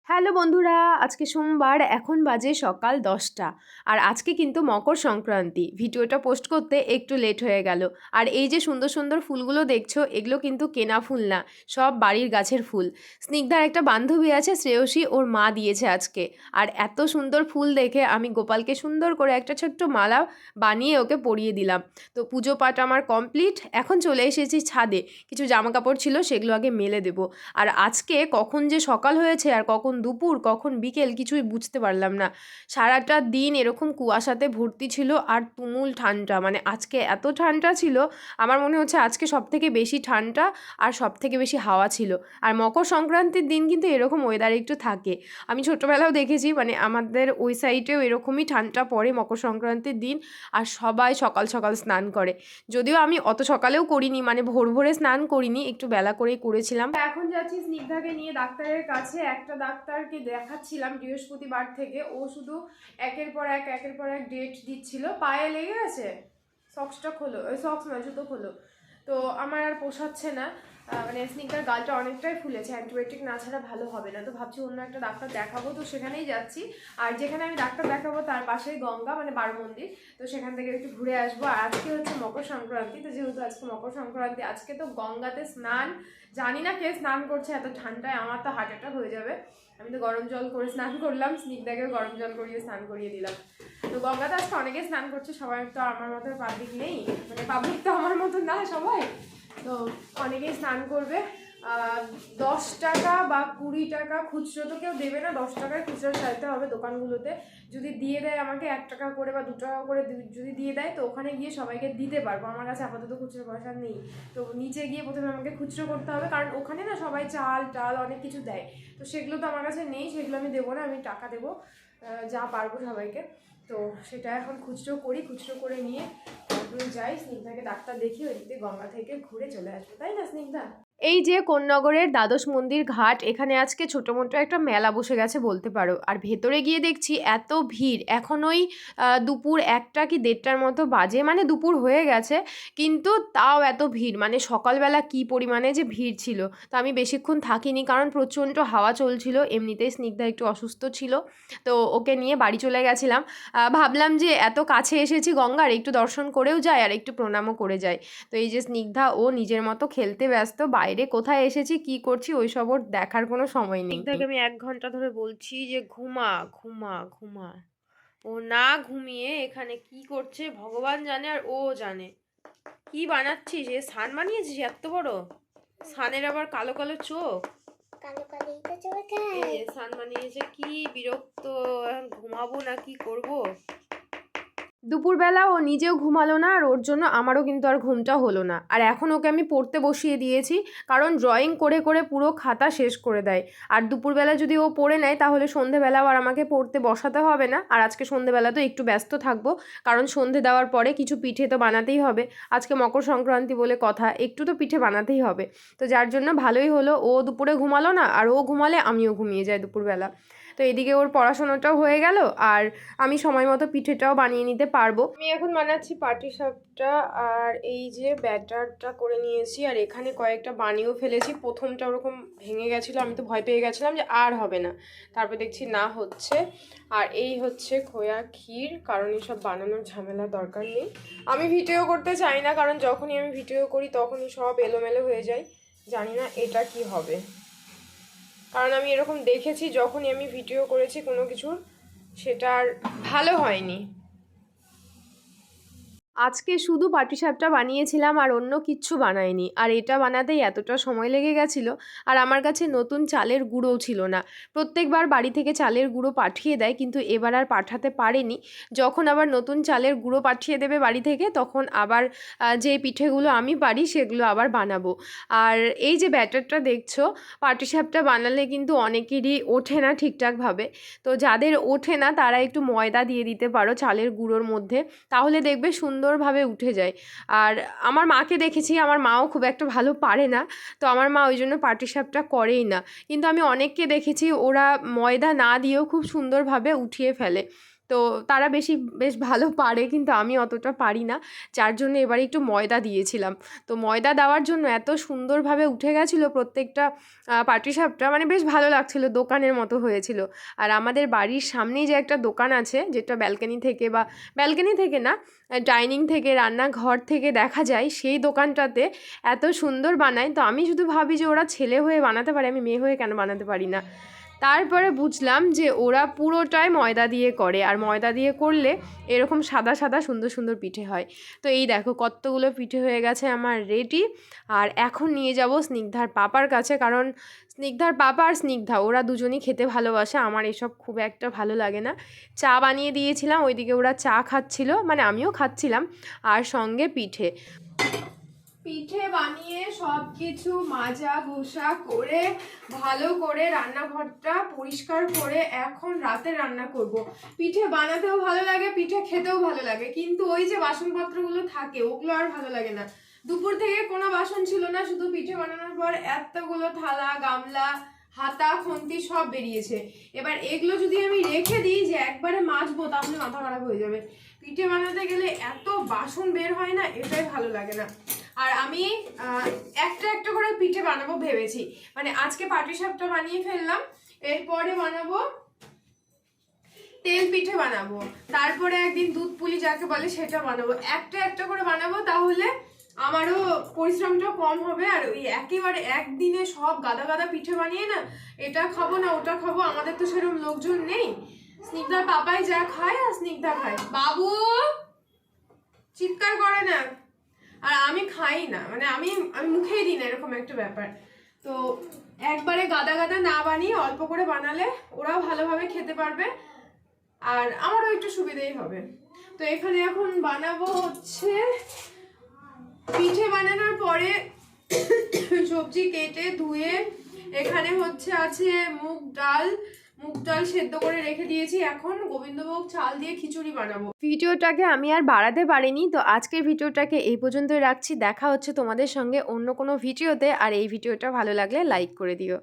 Hello বন্ধুরা, আজকে সোমবার, এখন বাজে সকাল 10টা। আর আজকে কিন্তু মকর সংক্রান্তি। ভিডিওটা পোস্ট করতে একটু লেট হয়ে গেল। আর এই যে সুন্দর সুন্দর ফুলগুলো দেখছো, এগুলো কিন্তু কেনা ফুল না, সব বাড়ির গাছের ফুল। স্নিগ্ধার একটা বান্ধবী আছে শ্রেয়সী, ওর মা দিয়েছে আজকে। আর এত সুন্দর ফুল দেখে আমি গোপালকে সুন্দর করে একটা ছোট্ট মালা বানিয়ে ওকে পরিয়ে দিলাম। তো পুজো পাঠ আমার কমপ্লিট। এখন চলে এসেছি ছাদে, কিছু জামা কাপড় ছিল সেগুলো আগে মেলে দেবো। আর আজকে কখন যে সকাল হয়েছে আর কখন দুপুর কখন বিকেল কিছুই বুঝতে পারলাম না। সারাটা দিন এরকম কুয়াশাতে ভর্তি ছিল আর তুমুল ঠান্ডা, মানে আজকে এত ঠান্ডা ছিল, আমার মনে হচ্ছে আজকে সবথেকে বেশি ঠান্ডা আর সবথেকে বেশি হাওয়া ছিল। আর মকর সংক্রান্তির দিন কিন্তু এরকম ওয়েদার একটু থাকে। আমি ছোটোবেলাও দেখেছি, মানে আমাদের ওই সাইডেও এরকমই ঠান্ডা পড়ে মকর সংক্রান্তির দিন। আর সবাই সকাল সকাল স্নান করে। যদিও আমি অত সকালেও করিনি, মানে ভোর ভোরে স্নান করিনি, একটু বেলা করেই করেছিলাম। এখন যাচ্ছি স্নিগ্ধাকে নিয়ে ডাক্তারের কাছে। একটা ডাক্তারকে দেখাচ্ছিলাম বৃহস্পতিবার থেকে, ও শুধু একের পর এক ডেট দিচ্ছিল। পায়ে লেগে গেছে, সক্সটা খোলো, সক্স নয় জুতো খোলো। তো আমার আর পোষাচ্ছে না, মানে স্নিগ্ধার গালটা অনেকটাই ফুলেছে, অ্যান্টিবায়োটিক না ছাড়া ভালো হবে না। তো ভাবছি অন্য একটা ডাক্তার দেখাবো, তো সেখানেই যাচ্ছি। আর যেখানে আমি ডাক্তার দেখাবো তার পাশেই গঙ্গা, মানে বারো মন্দির, তো সেখান থেকে একটু ঘুরে আসবো। আর আজকে হচ্ছে মকর সংক্রান্তি, তো যেহেতু আজকে মকর সংক্রান্তি, আজকে তো গঙ্গাতে স্নান। জানি না কে স্নান করছে এত ঠান্ডায়, আমার তো হার্ট অ্যাটাক হয়ে যাবে। আমি তো গরম জল করে স্নান করলাম, স্নিগ্ধাকেও গরম জল করিয়ে স্নান করিয়ে দিলাম। তো গঙ্গাতে আজকে অনেকে স্নান করছে, সবাই তো আমার মতো পাবলিক নেই, মানে পাবলিক তো আমার মতো না সবাই। তো অনেকেই স্নান করবে। 10 টাকা বা 20 টাকা খুচরো তো কেউ দেবে না, 10 টাকায় খুচরো চাইতে হবে দোকানগুলোতে। যদি দিয়ে দেয় আমাকে 1 টাকা করে বা 2 টাকা করে যদি দিয়ে দেয়, তো ওখানে গিয়ে সবাইকে দিতে পারবো। আমার কাছে আপাতত খুচরো পয়সা নেই, তো নিচে গিয়ে প্রথমে আমাকে খুচরো করতে হবে, কারণ ওখানে না সবাই চাল টাল অনেক কিছু দেয়। তো সেগুলো তো আমার কাছে নেই, সেগুলো আমি দেবো না, আমি টাকা দেবো যা পারবো সবাইকে। তো সেটা এখন খুচরো করি, খুচরো করে নিয়ে তারপরে যাই, স্নিগ্ধাকে ডাক্তার দেখি, ওইদিকে গঙ্গা থেকে ঘুরে চলে আসবো, তাই না স্নিগ্ধা? এই যে কোন্নগরের দ্বাদশ মন্দির ঘাট, এখানে আজকে ছোটো মোটো একটা মেলা বসে গেছে বলতে পারো। আর ভেতরে গিয়ে দেখছি এত ভিড়, এখন ওই দুপুর 1টা কি 1:30টার মতো বাজে, মানে দুপুর হয়ে গেছে, কিন্তু তাও এত ভিড়, মানে সকালবেলা কি পরিমাণে যে ভিড় ছিল। তো আমি বেশিক্ষণ থাকিনি, কারণ প্রচণ্ড হাওয়া চলছিল, এমনিতেই স্নিগ্ধা একটু অসুস্থ ছিল। তো ওকে নিয়ে বাড়ি চলে গেছিলাম। ভাবলাম যে এত কাছে এসেছি গঙ্গার, একটু দর্শন করেও যায় আর একটু প্রণামও করে যায়। তো এই যে স্নিগ্ধা, ও নিজের মতো খেলতে ব্যস্ত, বাইরে কোথায় এসেছি কি করছি ওইসব ওর দেখার কোনো সময় নেই। স্নিগ্ধাকে আমি 1 ঘন্টা ধরে বলছি যে ঘুমা ঘুমা ঘুমা, ও না ঘুমিয়ে এখানে কি করছে ভগবান জানে, আর ও জানে। কি বানাচ্ছিস? এ সান বানিয়েছিস এত বড়? সানের আবার কালো কালো চোখ, সান বানিয়েছে, কি বিরক্ত। এখন ঘুমাবো না কি করব? দুপুরবেলা ও নিজেও ঘুমালো না, আর ওর জন্য আমারও কিন্তু আর ঘুমটা হলো না। আর এখন ওকে আমি পড়তে বসিয়ে দিয়েছি, কারণ ড্রয়িং করে করে পুরো খাতা শেষ করে দেয়। আর দুপুরবেলা যদি ও পড়ে নেয় তাহলে সন্ধেবেলাও আর আমাকে পড়তে বসাতে হবে না। আর আজকে সন্ধেবেলা তো একটু ব্যস্ত থাকবো, কারণ সন্ধে দেওয়ার পরে কিছু পিঠে তো বানাতেই হবে। আজকে মকর সংক্রান্তি বলে কথা, একটু তো পিঠে বানাতেই হবে। তো যার জন্য ভালোই হলো, ও দুপুরে ঘুমালো না, আর ও ঘুমালে আমিও ঘুমিয়ে যাই দুপুরবেলা। তো এদিকে ওর পড়াশোনাটাও হয়ে গেল, আর আমি সময় মতো পিঠেটাও বানিয়ে নিতে পারবো। আমি এখন বানাচ্ছি পাটিসাপটা, আর এই যে ব্যাটারটা করে নিয়েছি, আর এখানে কয়েকটা বানিয়েও ফেলেছি। প্রথমটা ওরকম ভেঙে গেছিলো, আমি তো ভয় পেয়ে গেছিলাম যে আর হবে না, তারপর দেখছি না হচ্ছে। আর এই হচ্ছে খোয়া ক্ষীর, কারণ এসব বানানোর ঝামেলা দরকার নেই। আমি ভিডিও করতে চাই না, কারণ যখনই আমি ভিডিও করি তখনই সব এলোমেলো হয়ে যায়। জানি না এটা কি হবে, কারণ আমি এরকম দেখেছি যখনই আমি ভিডিও করেছি কোনো কিছুর, সেটা আর ভালো হয়নি। আজকে শুধু পাটিসাপটা বানিয়েছিলাম, আর অন্য কিচ্ছু বানাইনি। আর এটা বানাতেই এতটা সময় লেগে গেছিলো। আর আমার কাছে নতুন চালের গুঁড়োও ছিল না। প্রত্যেকবার বাড়ি থেকে চালের গুঁড়ো পাঠিয়ে দেয়, কিন্তু এবার আর পাঠাতে পারেনি। যখন আবার নতুন চালের গুঁড়ো পাঠিয়ে দেবে বাড়ি থেকে, তখন আবার যে পিঠেগুলো আমি পারি সেগুলো আবার বানাবো। আর এই যে ব্যাটারটা দেখছো, পাটিসাপটা বানালে কিন্তু অনেকেরই ওঠে না ঠিকঠাকভাবে। তো যাদের ওঠে না তারা একটু ময়দা দিয়ে দিতে পারো চালের গুঁড়োর মধ্যে, তাহলে দেখবে সুন্দরভাবে উঠে যায়। আর আমার মাকে দেখেছি, আমার মাও খুব একটা ভালো পারে না, তো আমার মা ওই জন্য পাটিসাপটা করেই না। কিন্তু আমি অনেককে দেখেছি ওরা ময়দা না দিয়েও খুব সুন্দরভাবে উঠিয়ে ফেলে। তো তারা বেশ ভালো পারে, কিন্তু আমি অতটা পারি না, যার জন্য এবারে একটু ময়দা দিয়েছিলাম। তো ময়দা দেওয়ার জন্য এত সুন্দরভাবে উঠে গেছিলো প্রত্যেকটা পাটিসাপটা, মানে বেশ ভালো লাগছিলো, দোকানের মতো হয়েছিল। আর আমাদের বাড়ির সামনেই যে একটা দোকান আছে, যেটা ব্যালকনি থেকে না, ডাইনিং থেকে, রান্নাঘর থেকে দেখা যায়, সেই দোকানটাতে এত সুন্দর বানায়। তো আমি শুধু ভাবি যে ওরা ছেলে হয়ে বানাতে পারে, আমি মেয়ে হয়ে কেন বানাতে পারি না। তারপরে বুঝলাম যে ওরা পুরোটাই ময়দা দিয়ে করে, আর ময়দা দিয়ে করলে এরকম সাদা সাদা সুন্দর সুন্দর পিঠে হয়। তো এই দেখো কতগুলো পিঠে হয়ে গেছে আমার রেডি। আর এখন নিয়ে যাব স্নিগ্ধার পাপার কাছে, কারণ স্নিগ্ধার পাপা আর স্নিগ্ধা ওরা দুজনই খেতে ভালোবাসে, আমার এসব খুব একটা ভালো লাগে না। চা বানিয়ে দিয়েছিলাম, ওইদিকে ওরা চা খাচ্ছিল, মানে আমিও খাচ্ছিলাম, আর সঙ্গে পিঠে বানিয়ে সব কিছু মাজা ঘষা করে ভালো করে রান্নাঘরটা পরিষ্কার করে এখন রাতে রান্না করব। পিঠে বানাতেও ভালো লাগে, পিঠে খেতেও ভালো লাগে, কিন্তু ওই যে বাসনপত্রগুলো থাকে ওগুলো আর ভালো লাগে না। দুপুর থেকে কোনো বাসন ছিল না, শুধু পিঠে বানানোর পর এতগুলো থালা, গামলা, হাতা, খুন্তি সব বেরিয়েছে। এবার এগুলো যদি আমি রেখে দিই যে একবারে মাজবো, তাহলে মাথা খারাপ হয়ে যাবে। পিঠে বানাতে গেলে এত বাসন বের হয় না, এটাই ভালো লাগে না। আর আমি একটা একটা করে পিঠে বানাবো ভেবেছি, মানে আজকে পাটিসাপটা বানিয়ে ফেললাম, এরপরে বানাবো তেল পিঠে বানাবো, তারপরে একদিন দুধ পুলি যাকে বলে সেটা বানাবো। একটা একটা করে বানাবো, তাহলে আমারও পরিশ্রমটা কম হবে। আর ওই একেবারে একদিনে সব গাদা গাদা পিঠে বানিয়ে না, এটা খাবো না ওটা খাবো, আমাদের তো সেরকম লোকজন নেই। স্নিগ্ধার পাপাই যা খায় আর স্নিগ্ধা খায়। বাবু চিৎকার করে না, আর আমি খাই না, মানে আমি মুখেই দিই না, এরকম একটা ব্যাপার। তো একবারে গাদা গাদা না বানিয়ে অল্প করে বানালে ওরাও ভালোভাবে খেতে পারবে, আর আমারও একটু সুবিধেই হবে। তো এখানে এখন বানাবো হচ্ছে পিঠে বানানোর পরে সবজি কেটে ধুয়ে এখানে হচ্ছে আছে মুগ ডাল সেদ্ধ করে রেখে দিয়েছি, এখন গোবিন্দভোগ চাল দিয়ে খিচুড়ি বানাবো। ভিডিওটাকে আমি আর বাড়াতে পারিনি, তো আজকের ভিডিওটাকে এই পর্যন্তই রাখছি। দেখা হচ্ছে তোমাদের সঙ্গে অন্য কোনো ভিডিওতে, আর এই ভিডিওটা ভালো লাগলে লাইক করে দিও।